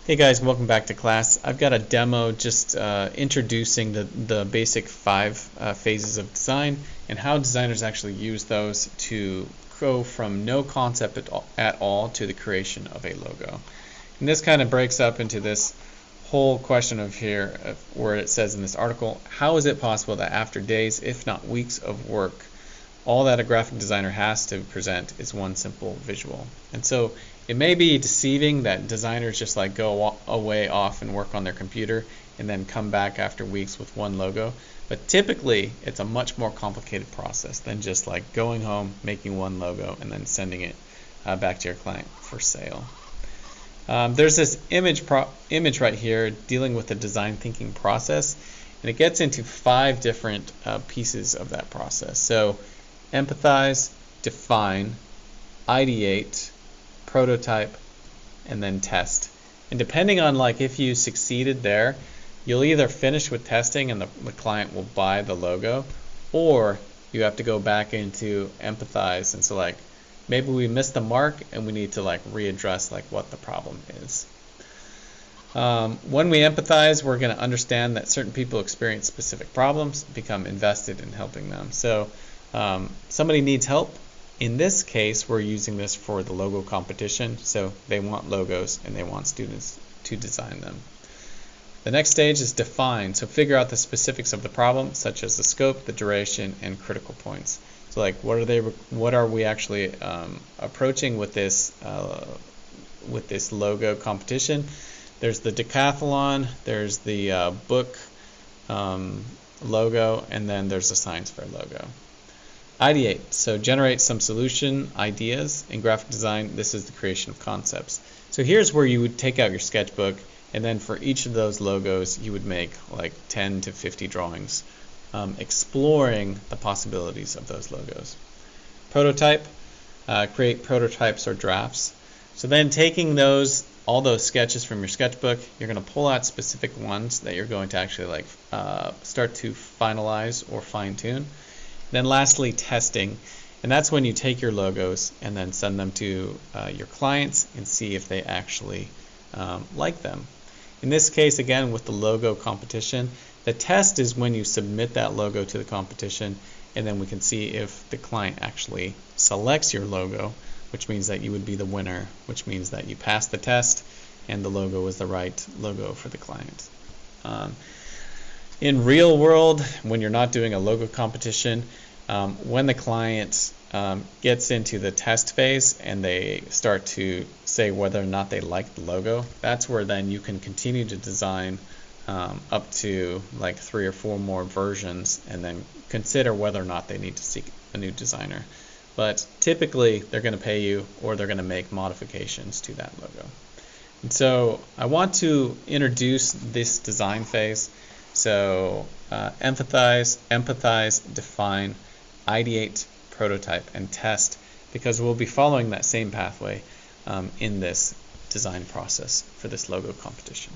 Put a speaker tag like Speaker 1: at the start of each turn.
Speaker 1: Hey guys, welcome back to class. I've got a demo just introducing the basic 5 phases of design and how designers actually use those to go from no concept at all to the creation of a logo. And this kind of breaks up into this whole question of here where it says in this article, how is it possible that after days, if not weeks of work, all that a graphic designer has to present is one simple visual? And so it may be deceiving that designers just like go away off and work on their computer and then come back after weeks with one logo, but typically it's a much more complicated process than just like going home, making one logo, and then sending it back to your client for sale. There's this image right here dealing with the design thinking process, and it gets into 5 different pieces of that process. So empathize, define, ideate, prototype, and then test. And depending on like if you succeeded there, you'll either finish with testing and the client will buy the logo, or you have to go back into empathize and so like maybe we missed the mark and we need to like readdress like what the problem is. When we empathize, we're going to understand that certain people experience specific problems, become invested in helping them. So somebody needs help. In this case, we're using this for the logo competition, so they want logos and they want students to design them. The next stage is define, so figure out the specifics of the problem, such as the scope, the duration, and critical points. So like what are we actually approaching with this logo competition? There's the decathlon, there's the book logo, and then there's the science fair logo. Ideate, so generate some solution ideas. In graphic design, this is the creation of concepts. So here's where you would take out your sketchbook, and then for each of those logos you would make like 10 to 50 drawings, exploring the possibilities of those logos. Prototype, create prototypes or drafts. So then taking all those sketches from your sketchbook, you're going to pull out specific ones that you're going to actually like start to finalize or fine-tune. Then lastly, testing, and that's when you take your logos and then send them to your clients and see if they actually like them. In this case, again, with the logo competition, the test is when you submit that logo to the competition, and then we can see if the client actually selects your logo, which means that you would be the winner, which means that you passed the test and the logo was the right logo for the client. In real world, when you're not doing a logo competition, when the client gets into the test phase and they start to say whether or not they like the logo, that's where then you can continue to design up to like 3 or 4 more versions and then consider whether or not they need to seek a new designer. But typically they're going to pay you or they're going to make modifications to that logo. And so I want to introduce this design phase. So empathize, define, ideate, prototype, and test, because we'll be following that same pathway in this design process for this logo competition.